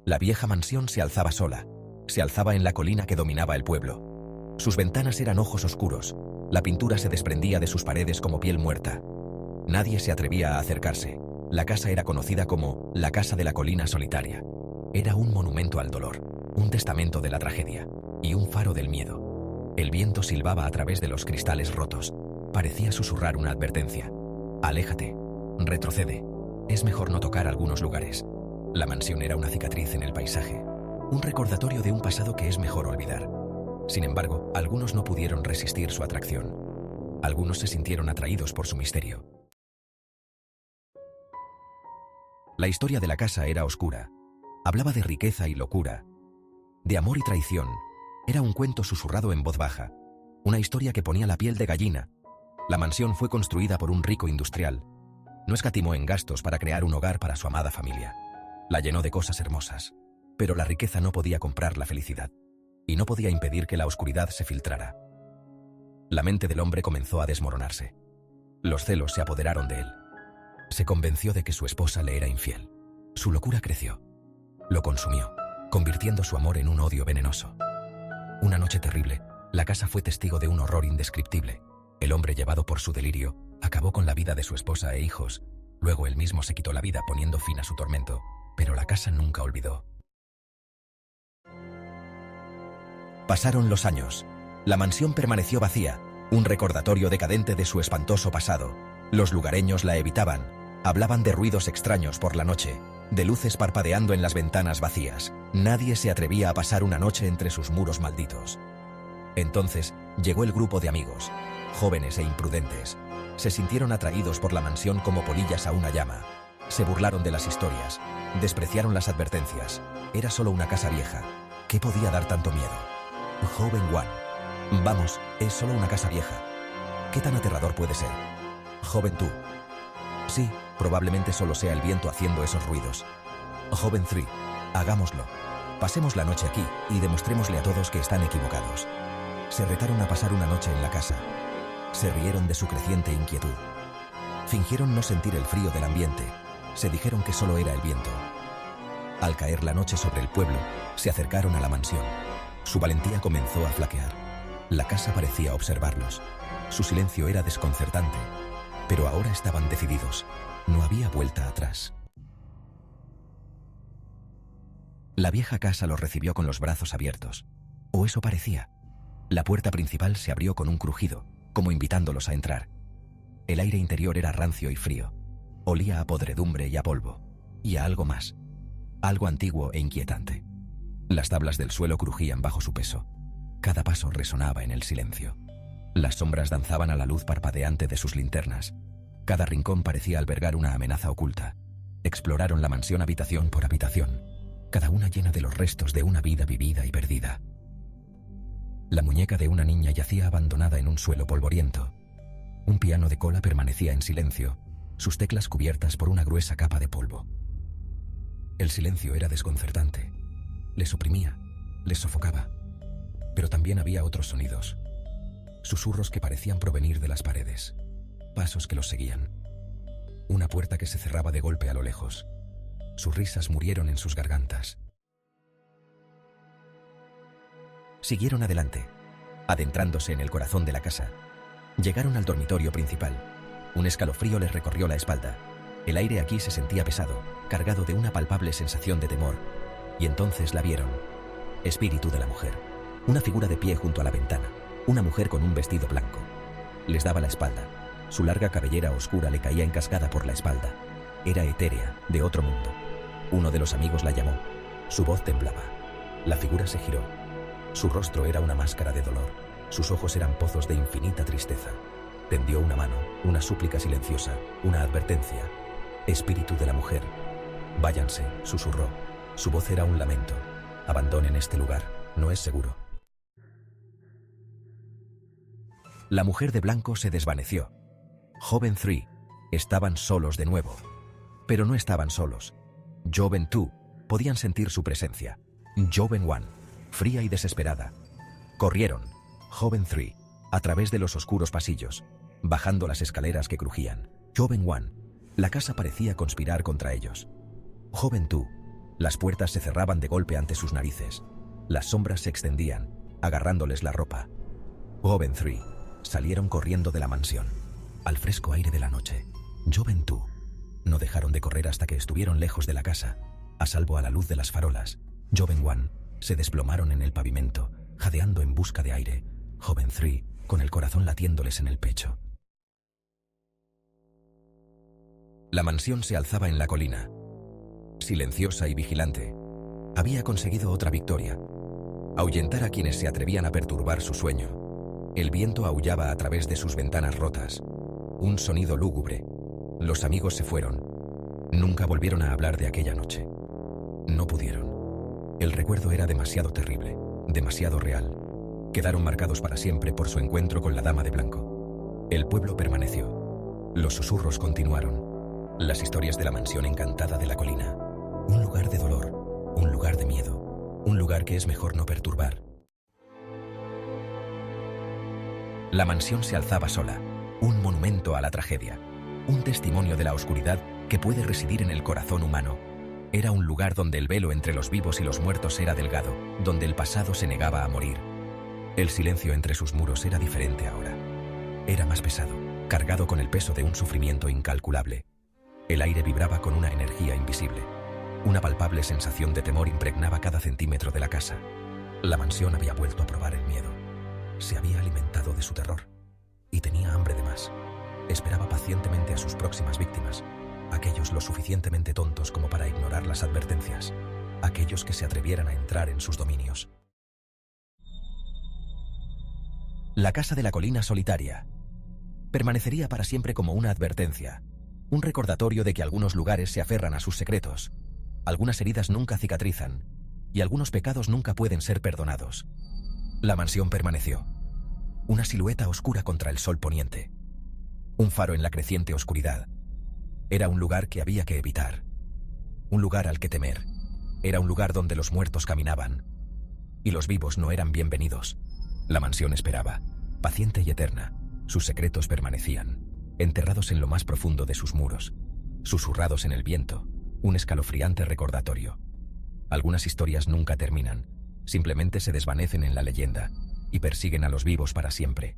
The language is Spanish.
La vieja mansión se alzaba sola. Se alzaba en la colina que dominaba el pueblo. Sus ventanas eran ojos oscuros. La pintura se desprendía de sus paredes como piel muerta. Nadie se atrevía a acercarse. La casa era conocida como la Casa de la Colina Solitaria. Era un monumento al dolor, un testamento de la tragedia y un faro del miedo. El viento silbaba a través de los cristales rotos. Parecía susurrar una advertencia. Aléjate, retrocede. Es mejor no tocar algunos lugares. La mansión era una cicatriz en el paisaje, un recordatorio de un pasado que es mejor olvidar. Sin embargo, algunos no pudieron resistir su atracción. Algunos se sintieron atraídos por su misterio. La historia de la casa era oscura. Hablaba de riqueza y locura, de amor y traición. Era un cuento susurrado en voz baja, una historia que ponía la piel de gallina. La mansión fue construida por un rico industrial. No escatimó en gastos para crear un hogar para su amada familia. La llenó de cosas hermosas, pero la riqueza no podía comprar la felicidad, y no podía impedir que la oscuridad se filtrara. La mente del hombre comenzó a desmoronarse. Los celos se apoderaron de él. Se convenció de que su esposa le era infiel. Su locura creció. Lo consumió, convirtiendo su amor en un odio venenoso. Una noche terrible, la casa fue testigo de un horror indescriptible. El hombre, llevado por su delirio, acabó con la vida de su esposa e hijos. Luego él mismo se quitó la vida poniendo fin a su tormento, pero la casa nunca olvidó. Pasaron los años. La mansión permaneció vacía, un recordatorio decadente de su espantoso pasado. Los lugareños la evitaban. Hablaban de ruidos extraños por la noche, de luces parpadeando en las ventanas vacías. Nadie se atrevía a pasar una noche entre sus muros malditos. Entonces, llegó el grupo de amigos, jóvenes e imprudentes. Se sintieron atraídos por la mansión como polillas a una llama. Se burlaron de las historias, despreciaron las advertencias. Era solo una casa vieja. ¿Qué podía dar tanto miedo? Joven One. Vamos, es solo una casa vieja. ¿Qué tan aterrador puede ser? Joven Two. Sí, probablemente solo sea el viento haciendo esos ruidos. Joven Three. Hagámoslo. Pasemos la noche aquí y demostrémosle a todos que están equivocados. Se retaron a pasar una noche en la casa. Se rieron de su creciente inquietud. Fingieron no sentir el frío del ambiente. Se dijeron que solo era el viento. Al caer la noche sobre el pueblo, se acercaron a la mansión. Su valentía comenzó a flaquear. La casa parecía observarlos. Su silencio era desconcertante. Pero ahora estaban decididos. No había vuelta atrás. La vieja casa los recibió con los brazos abiertos. O eso parecía. La puerta principal se abrió con un crujido, como invitándolos a entrar. El aire interior era rancio y frío. Olía a podredumbre y a polvo. Y a algo más. Algo antiguo e inquietante. Las tablas del suelo crujían bajo su peso. Cada paso resonaba en el silencio. Las sombras danzaban a la luz parpadeante de sus linternas. Cada rincón parecía albergar una amenaza oculta. Exploraron la mansión habitación por habitación, cada una llena de los restos de una vida vivida y perdida. La muñeca de una niña yacía abandonada en un suelo polvoriento. Un piano de cola permanecía en silencio, sus teclas cubiertas por una gruesa capa de polvo. El silencio era desconcertante. Les oprimía, les sofocaba. Pero también había otros sonidos. Susurros que parecían provenir de las paredes. Pasos que los seguían. Una puerta que se cerraba de golpe a lo lejos. Sus risas murieron en sus gargantas. Siguieron adelante, adentrándose en el corazón de la casa. Llegaron al dormitorio principal. Un escalofrío les recorrió la espalda. El aire aquí se sentía pesado, cargado de una palpable sensación de temor. Y entonces la vieron. Espíritu de la mujer. Una figura de pie junto a la ventana. Una mujer con un vestido blanco. Les daba la espalda. Su larga cabellera oscura le caía en cascada por la espalda. Era etérea, de otro mundo. Uno de los amigos la llamó. Su voz temblaba. La figura se giró. Su rostro era una máscara de dolor. Sus ojos eran pozos de infinita tristeza. Tendió una mano, una súplica silenciosa, una advertencia. Espíritu de la mujer. Váyanse, susurró. Su voz era un lamento. Abandonen este lugar, no es seguro. La mujer de blanco se desvaneció. Joven Three. Estaban solos de nuevo. Pero no estaban solos. Joven Two. Podían sentir su presencia. Joven One. Fría y desesperada. Corrieron. Joven Three. A través de los oscuros pasillos. Bajando las escaleras que crujían. Joven One. La casa parecía conspirar contra ellos. Joven Two. Las puertas se cerraban de golpe ante sus narices. Las sombras se extendían, agarrándoles la ropa. Joven 3 salieron corriendo de la mansión. Al fresco aire de la noche, Joven 2 no dejaron de correr hasta que estuvieron lejos de la casa, a salvo a la luz de las farolas. Joven 1 se desplomaron en el pavimento, jadeando en busca de aire. Joven 3 con el corazón latiéndoles en el pecho. La mansión se alzaba en la colina. Silenciosa y vigilante, había conseguido otra victoria: ahuyentar a quienes se atrevían a perturbar su sueño. El viento aullaba a través de sus ventanas rotas. Un sonido lúgubre. Los amigos se fueron. Nunca volvieron a hablar de aquella noche. No pudieron. El recuerdo era demasiado terrible, demasiado real. Quedaron marcados para siempre por su encuentro con la Dama de Blanco. El pueblo permaneció. Los susurros continuaron. Las historias de la mansión encantada de la colina. Un lugar de dolor, un lugar de miedo, un lugar que es mejor no perturbar. La mansión se alzaba sola, un monumento a la tragedia, un testimonio de la oscuridad que puede residir en el corazón humano. Era un lugar donde el velo entre los vivos y los muertos era delgado, donde el pasado se negaba a morir. El silencio entre sus muros era diferente ahora. Era más pesado, cargado con el peso de un sufrimiento incalculable. El aire vibraba con una energía invisible. Una palpable sensación de temor impregnaba cada centímetro de la casa. La mansión había vuelto a probar el miedo. Se había alimentado de su terror. Y tenía hambre de más. Esperaba pacientemente a sus próximas víctimas. Aquellos lo suficientemente tontos como para ignorar las advertencias. Aquellos que se atrevieran a entrar en sus dominios. La casa de la colina solitaria permanecería para siempre como una advertencia. Un recordatorio de que algunos lugares se aferran a sus secretos. Algunas heridas nunca cicatrizan, y algunos pecados nunca pueden ser perdonados. La mansión permaneció. Una silueta oscura contra el sol poniente. Un faro en la creciente oscuridad. Era un lugar que había que evitar. Un lugar al que temer. Era un lugar donde los muertos caminaban. Y los vivos no eran bienvenidos. La mansión esperaba, paciente y eterna. Sus secretos permanecían, enterrados en lo más profundo de sus muros, susurrados en el viento. Un escalofriante recordatorio. Algunas historias nunca terminan, simplemente se desvanecen en la leyenda y persiguen a los vivos para siempre.